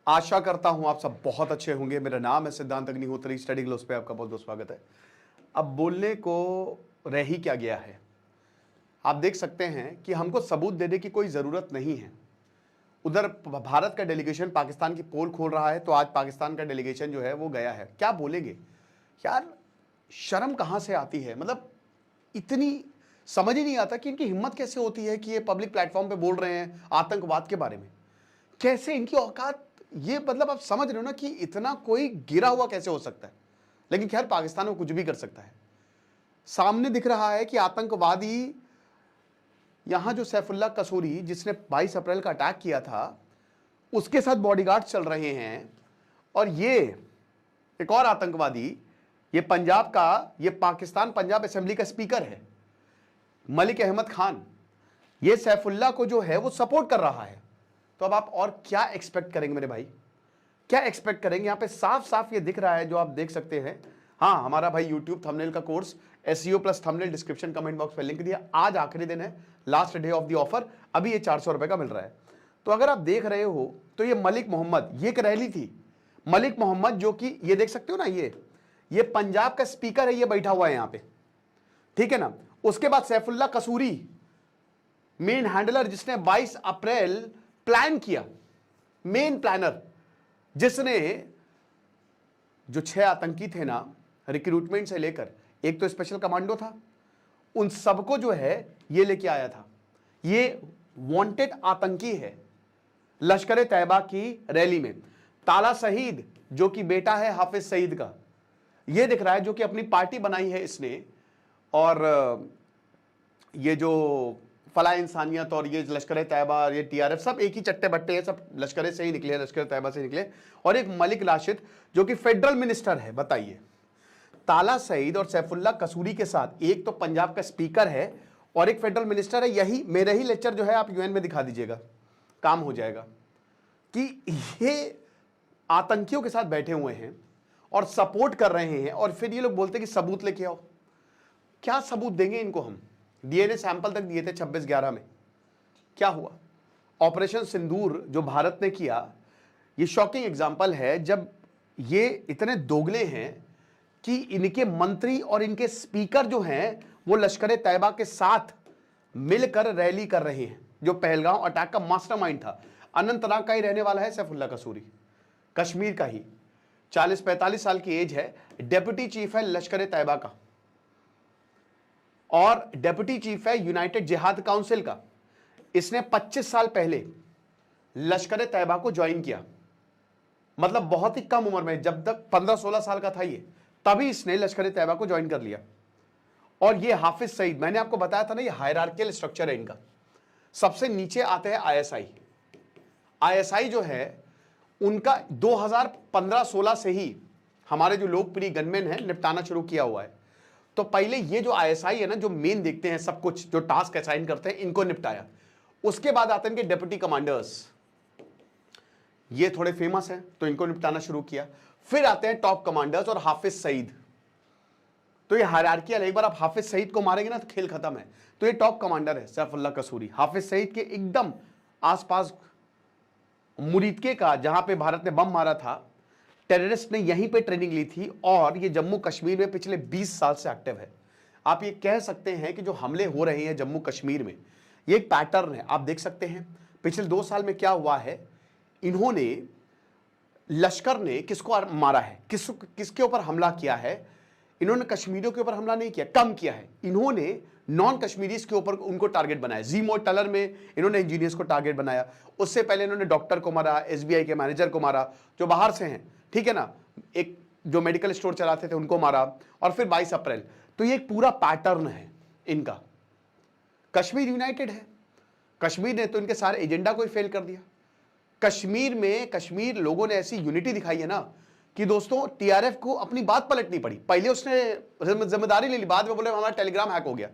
आशा करता हूं आप सब बहुत अच्छे होंगे। मेरा नाम है सिद्धांत अग्निहोत्री, स्टडी ग्लोस पे आपका बहुत बहुत स्वागत है। अब बोलने को रह ही क्या गया है। आप देख सकते हैं कि हमको सबूत देने की कोई ज़रूरत नहीं है। उधर भारत का डेलीगेशन पाकिस्तान की पोल खोल रहा है, तो आज पाकिस्तान का डेलीगेशन जो है वो गया है। क्या बोलेंगे यार, शर्म कहाँ से आती है। मतलब इतनी समझ ही नहीं आता कि इनकी हिम्मत कैसे होती है कि ये पब्लिक प्लेटफॉर्म पे बोल रहे हैं आतंकवाद के बारे में। कैसे इनकी औकात, ये मतलब आप समझ रहे हो ना कि इतना कोई गिरा हुआ कैसे हो सकता है। लेकिन खैर, पाकिस्तान में कुछ भी कर सकता है। सामने दिख रहा है कि आतंकवादी, यहां जो सैफुल्लाह कसूरी जिसने 22 अप्रैल का अटैक किया था, उसके साथ बॉडीगार्ड चल रहे हैं। और ये एक और आतंकवादी, ये पंजाब का, ये पाकिस्तान पंजाब असेंबली का स्पीकर है, मलिक अहमद खान, ये सैफुल्लाह को जो है वो सपोर्ट कर रहा है। तो अब आप और क्या एक्सपेक्ट करेंगे मेरे भाई, क्या एक्सपेक्ट करेंगे। यहां पे साफ साफ ये दिख रहा है, जो आप देख सकते हैं। हाँ, हमारा भाई यूट्यूब थंबनेल का course SEO plus thumbnail description comment box पे लिंक दिया। आज आखिरी दिन है, last day of the offer. अभी ये 400 रुपए का मिल रहा है। तो अगर आप देख रहे हो तो ये मलिक मोहम्मद, ये एक रैली थी। मलिक मोहम्मद जो कि ये देख सकते हो ना, ये पंजाब का स्पीकर है, ये बैठा हुआ है यहां पे, ठीक है ना। उसके बाद सैफुल्लाह कसूरी, मेन हैंडलर, जिसने 22 अप्रैल प्लान किया, मेन प्लानर, जिसने जो 6 आतंकी थे ना, रिक्रूटमेंट से लेकर, एक तो स्पेशल कमांडो था, उन सबको जो है ये लेके आया था। ये वांटेड आतंकी है लश्कर तैयबा की रैली में। ताला सईद जो कि बेटा है हाफिज सईद का, ये दिख रहा है, जो कि अपनी पार्टी बनाई है इसने। और ये जो फला इंसानियत और ये लश्कर तैयबा और ये टीआरएफ, सब एक ही चट्टे बट्टे हैं, सब लश्कर से ही निकले, लश्कर तैयबा से निकले। और एक मलिक राशिद जो कि फेडरल मिनिस्टर है। बताइए, ताला सईद और सैफुल्लाह कसूरी के साथ एक तो पंजाब का स्पीकर है और एक फेडरल मिनिस्टर है। यही मेरा ही लेक्चर जो है आप यूएन में दिखा दीजिएगा, काम हो जाएगा। कि ये आतंकियों के साथ बैठे हुए हैं और सपोर्ट कर रहे हैं, और फिर ये लोग बोलते हैं कि सबूत लेके आओ। क्या सबूत देंगे इनको हम। डीएनए सैंपल तक दिए थे 26/11 में, क्या हुआ। ऑपरेशन सिंदूर जो भारत ने किया, ये शॉकिंग एग्जाम्पल है। जब ये इतने दोगले हैं कि इनके मंत्री और इनके स्पीकर जो हैं वो लश्कर तैयबा के साथ मिलकर रैली कर रहे हैं। जो पहलगांव अटैक का मास्टरमाइंड था, अनंतनाग का ही रहने वाला है सैफुल्लाह कसूरी, कश्मीर का ही, 40-45 साल की एज है, डेप्यूटी चीफ है लश्कर तैयबा का, और डेप्यूटी चीफ है यूनाइटेड जिहाद काउंसिल का। इसने 25 साल पहले लश्कर तैयबा को ज्वाइन किया। मतलब बहुत ही कम उम्र में, जब तक 15-16 साल का था ये, तभी इसने लश्कर तैयबा को ज्वाइन कर लिया। और ये हाफिज सईद, मैंने आपको बताया था ना, ये हायरार्कियल स्ट्रक्चर है इनका। सबसे नीचे आते हैं आईएसआई। आईएसआई जो है उनका 2015-16 से ही हमारे जो लोकप्रिय गनमैन है निपटाना शुरू किया हुआ है। तो पहले ये जो आईएसआई है ना, जो मेन देखते हैं सब कुछ, जो टास्क असाइन करते हैं, इनको निपटाया। उसके बाद आते हैं इनके डेप्यूटी कमांडर्स, ये थोड़े फेमस हैं तो इनको निपटाना शुरू किया। फिर आते हैं टॉप कमांडर्स और हाफिज सईद। तो ये हायरार्कियल, एक बार आप हाफिज सईद को मारेंगे ना तो खेल खत्म है। तो ये टॉप कमांडर है सैफुल्लाह कसूरी, हाफिज सईद के एकदम आसपास, मुरीदके का, जहां पे भारत ने बम मारा था, टेररिस्ट ने यहीं पे ट्रेनिंग ली थी। और ये जम्मू कश्मीर में पिछले 20 साल से एक्टिव है। आप ये कह सकते हैं कि जो हमले हो रहे हैं जम्मू कश्मीर में, ये एक पैटर्न है। आप देख सकते हैं पिछले 2 साल में क्या हुआ है। इन्होंने, लश्कर ने किसको मारा है, किसके ऊपर हमला किया है। इन्होंने कश्मीरियों के ऊपर हमला नहीं किया, कम किया है। इन्होंने नॉन कश्मीरीज के ऊपर उनको टारगेट बनाया। जीमो टलर में इन्होंने इंजीनियर्स को टारगेट बनाया। उससे पहले इन्होंने डॉक्टर को मारा, एसबीआई के मैनेजर को मारा जो बाहर से हैं, ठीक है ना, एक जो मेडिकल स्टोर चलाते थे उनको मारा। और फिर 22 अप्रैल। तो ये एक पूरा पैटर्न है इनका। कश्मीर यूनाइटेड है, कश्मीर ने तो इनके सारे एजेंडा को ही फेल कर दिया। कश्मीर में, कश्मीर लोगों ने ऐसी यूनिटी दिखाई है ना कि दोस्तों टीआरएफ को अपनी बात पलटनी पड़ी। पहले उसने जिम्मेदारी ले ली, बाद में बोले हमारा टेलीग्राम हैक हो गया।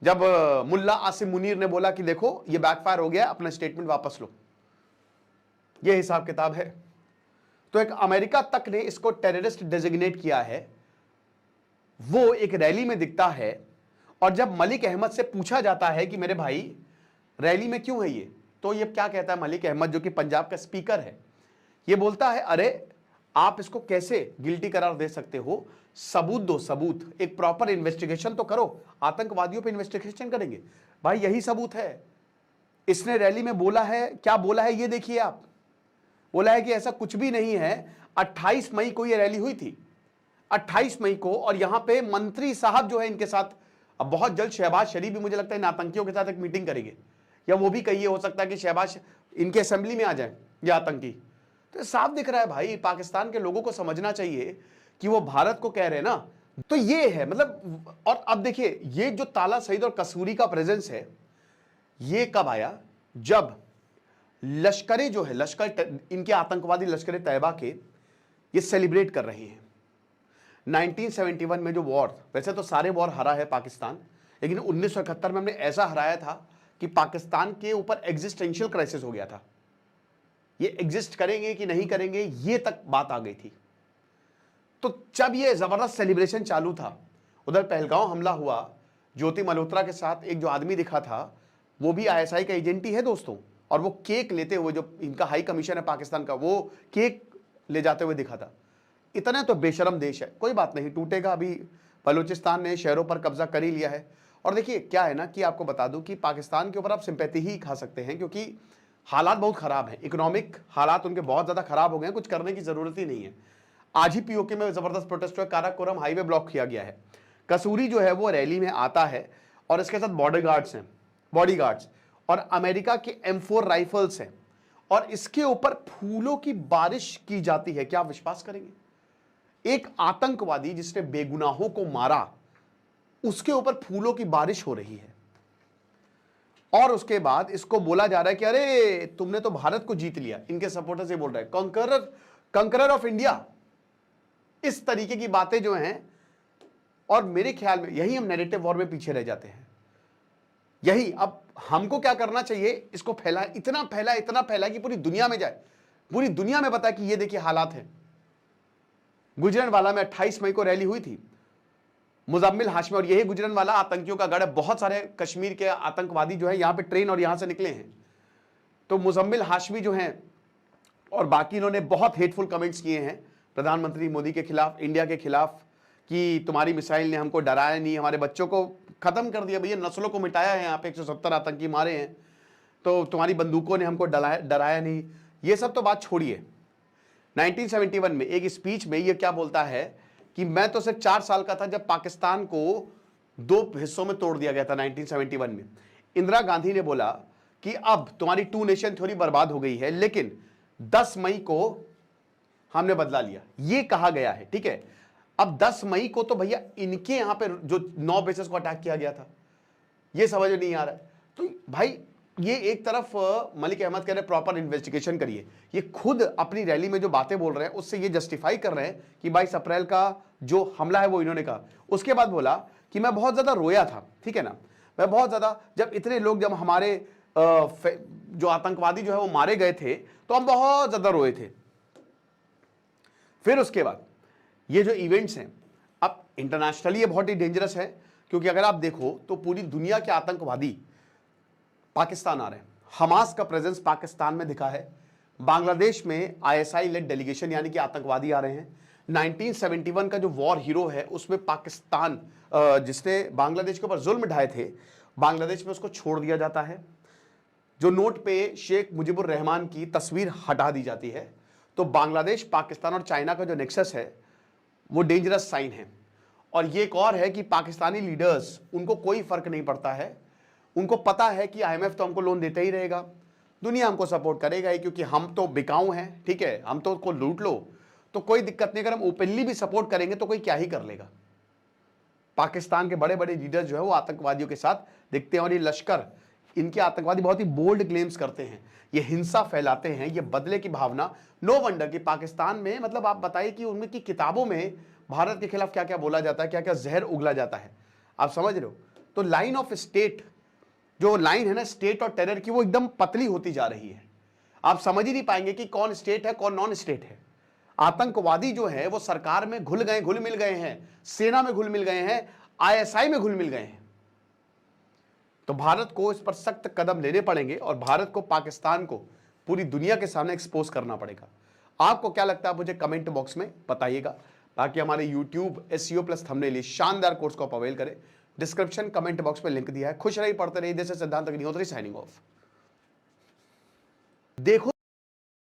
जब मुल्ला आसिम मुनीर ने बोला कि देखो ये बैकफायर हो गया, अपना स्टेटमेंट वापस लो, ये हिसाब किताब है। तो एक अमेरिका तक ने इसको टेररिस्ट डेजिग्नेट किया है। वो एक रैली में दिखता है। और जब मलिक अहमद से पूछा जाता है कि मेरे भाई रैली में क्यों है ये, तो ये क्या कहता है मलिक अहमद, जो कि पंजाब का स्पीकर है, ये बोलता है अरे आप इसको कैसे गिल्टी करार दे सकते हो, सबूत दो, सबूत, एक प्रॉपर इन्वेस्टिगेशन तो करो, आतंकवादियों पे इन्वेस्टिगेशन करेंगे। भाई यही सबूत है। इसने रैली में बोला है, क्या बोला है ये देखिए आप, बोला है कि ऐसा कुछ भी नहीं है। 28 मई को ये रैली हुई थी, 28 मई को, और यहां पे मंत्री साहब जो है इनके साथ, अब बहुत जल्द शहबाज शरीफ भी मुझे लगता है इन आतंकियों के साथ एक मीटिंग करेंगे, या वो भी कहिए हो सकता है कि शहबाज इनके असेंबली में आ जाए ये आतंकी। तो साफ दिख रहा है भाई, पाकिस्तान के लोगों को समझना चाहिए कि वो भारत को कह रहे हैं ना, तो ये है मतलब। और अब देखिए ये जो ताला सईद और कसूरी का प्रेजेंस है, ये कब आया, जब लश्करे जो है, लश्कर इनके आतंकवादी लश्कर तैयबा के ये सेलिब्रेट कर रहे हैं 1971 में जो वॉर, वैसे तो सारे वॉर हरा है पाकिस्तान, लेकिन 1971 में हमने ऐसा हराया था कि पाकिस्तान के ऊपर एग्जिस्टेंशियल क्राइसिस हो गया था। ये एग्जिस्ट करेंगे कि नहीं करेंगे ये तक बात आ गई थी। तो जब ये जबरदस्त सेलिब्रेशन चालू था, उधर पहलगांव हमला हुआ, ज्योति मल्होत्रा के साथ एक जो आदमी दिखा था वो भी आईएसआई का एजेंट ही है दोस्तों, और वो केक लेते हुए, जो इनका हाई कमीशन है पाकिस्तान का, वो केक ले जाते हुए दिखा था। इतना तो बेशरम देश है, कोई बात नहीं, टूटेगा। अभी बलूचिस्तान ने शहरों पर कब्जा कर ही लिया है। और देखिए क्या है ना कि आपको बता दूं कि पाकिस्तान के ऊपर आप सिंपैथी ही खा सकते हैं, क्योंकि हालात बहुत खराब हैं, इकोनॉमिक हालात उनके बहुत ज्यादा खराब हो गए हैं, कुछ करने की जरूरत ही नहीं है। आज ही पीओके में जबरदस्त प्रोटेस्ट हुआ, काराकोरम हाईवे ब्लॉक किया गया है। कसूरी जो है वो रैली में आता है और इसके साथ बॉडीगार्ड्स हैं, बॉडीगार्ड्स, और अमेरिका के M4 राइफल्स हैं, और इसके ऊपर फूलों की बारिश की जाती है। क्या आप विश्वास करेंगे, एक आतंकवादी जिसने बेगुनाहों को मारा, उसके ऊपर फूलों की बारिश हो रही है, और उसके बाद इसको बोला जा रहा है कि अरे तुमने तो भारत को जीत लिया। इनके सपोर्टर्स ये बोल रहे हैं कंकरर ऑफ इंडिया, इस तरीके की बातें जो हैं। और मेरे ख्याल में यही हम नैरेटिव वॉर में पीछे रह जाते हैं। यही अब हमको क्या करना चाहिए, इसको फैला, इतना फैला, इतना फैला कि पूरी दुनिया में जाए, पूरी दुनिया में बताए कि ये देखिए हालात हैं। गुजरनवाला में 28 मई को रैली हुई थी, मुजम्मिल हाशमी, और यही गुजरनवाला आतंकियों का गढ़ है। बहुत सारे कश्मीर के आतंकवादी जो है यहां पे ट्रेन और यहां से निकले हैं। तो मुजम्मिल हाशमी जो हैं और बाकी इन्होंने बहुत हेटफुल कमेंट्स किए हैं प्रधानमंत्री मोदी के खिलाफ, इंडिया के खिलाफ, कि तुम्हारी मिसाइल ने हमको डराया नहीं, हमारे बच्चों को खत्म कर दिया, भैया नस्लों को मिटाया है, यहाँ पे 170 आतंकी मारे हैं, तो तुम्हारी बंदूकों ने हमको डराया नहीं। ये सब तो बात छोड़िए। 1971 में एक स्पीच में ये क्या बोलता है कि मैं तो सिर्फ 4 साल का था जब पाकिस्तान को 2 हिस्सों में तोड़ दिया गया था 1971 में। इंदिरा गांधी ने बोला कि अब तुम्हारी 2 नेशन थ्योरी बर्बाद हो गई है, लेकिन 10 मई को हमने बदला लिया, ये कहा गया है। ठीक है, अब 10 मई को तो भैया इनके यहां पे जो 9 बेसेस को अटैक किया गया था, ये समझ में नहीं आ रहा है। तो भाई ये एक तरफ मलिक अहमद कह रहे प्रॉपर इन्वेस्टिगेशन करिए, ये खुद अपनी रैली में जो बातें बोल रहे हैं उससे ये जस्टिफाई कर रहे हैं कि 22 अप्रैल का जो हमला है वो इन्होंने कहा। उसके बाद बोला कि मैं बहुत ज्यादा रोया था, ठीक है ना, मैं बहुत ज्यादा, जब इतने लोग, जब हमारे जो आतंकवादी जो है वो मारे गए थे तो हम बहुत ज्यादा रोए थे। फिर उसके बाद ये जो इवेंट्स हैं, अब इंटरनेशनली ये बहुत ही डेंजरस है, क्योंकि अगर आप देखो तो पूरी दुनिया के आतंकवादी पाकिस्तान आ रहे हैं। हमास का प्रेजेंस पाकिस्तान में दिखा है, बांग्लादेश में आईएसआई लेड डेलीगेशन यानी कि आतंकवादी आ रहे हैं। 1971 का जो वॉर हीरो है उसमें पाकिस्तान, जिसने बांग्लादेश के ऊपर जुल्म ढाए थे, बांग्लादेश में उसको छोड़ दिया जाता है। जो नोट पे शेख मुजीबुर रहमान की तस्वीर हटा दी जाती है। तो बांग्लादेश, पाकिस्तान और चाइना का जो नेक्सस है वो डेंजरस साइन है। और ये एक और है कि पाकिस्तानी लीडर्स, उनको कोई फर्क नहीं पड़ता है, उनको पता है कि आईएमएफ तो हमको लोन देता ही रहेगा, दुनिया हमको सपोर्ट करेगा ही, क्योंकि हम तो बिकाऊ हैं, ठीक है, हम तो को लूट लो तो कोई दिक्कत नहीं, अगर हम ओपनली भी सपोर्ट करेंगे तो कोई क्या ही कर लेगा। पाकिस्तान के बड़े बड़े लीडर जो है वो आतंकवादियों के साथ दिखते हैं, और ये लश्कर, इनके आतंकवादी बहुत ही बोल्ड क्लेम्स करते हैं, ये हिंसा फैलाते हैं, ये बदले की भावना। नो वंडर कि पाकिस्तान में, मतलब आप बताइए कि उनमें की किताबों में भारत के खिलाफ क्या क्या बोला जाता है, क्या क्या जहर उगला जाता है, आप समझ रहे हो। तो लाइन ऑफ स्टेट, जो लाइन है ना स्टेट और टेरर की, वो एकदम पतली होती जा रही है। आप समझ ही नहीं पाएंगे कि कौन स्टेट है कौन नॉन स्टेट है। आतंकवादी जो है वो सरकार में घुल मिल गए हैं, सेना में घुल मिल गए हैं, आईएसआई में घुल मिल गए हैं। तो भारत को इस पर सख्त कदम लेने पड़ेंगे और भारत को, पाकिस्तान को पूरी दुनिया के सामने एक्सपोज करना पड़ेगा। आपको क्या लगता है मुझे कमेंट बॉक्स में बताइएगा। बाकी हमारे YouTube SEO प्लस थंबनेल इस शानदार कोर्स को आप अवेल करें। डिस्क्रिप्शन कमेंट बॉक्स में लिंक दिया है। खुश रहिए, पढ़ते रहिए। जैसे सिद्धांत अग्निहोत्री साइनिंग ऑफ। देखो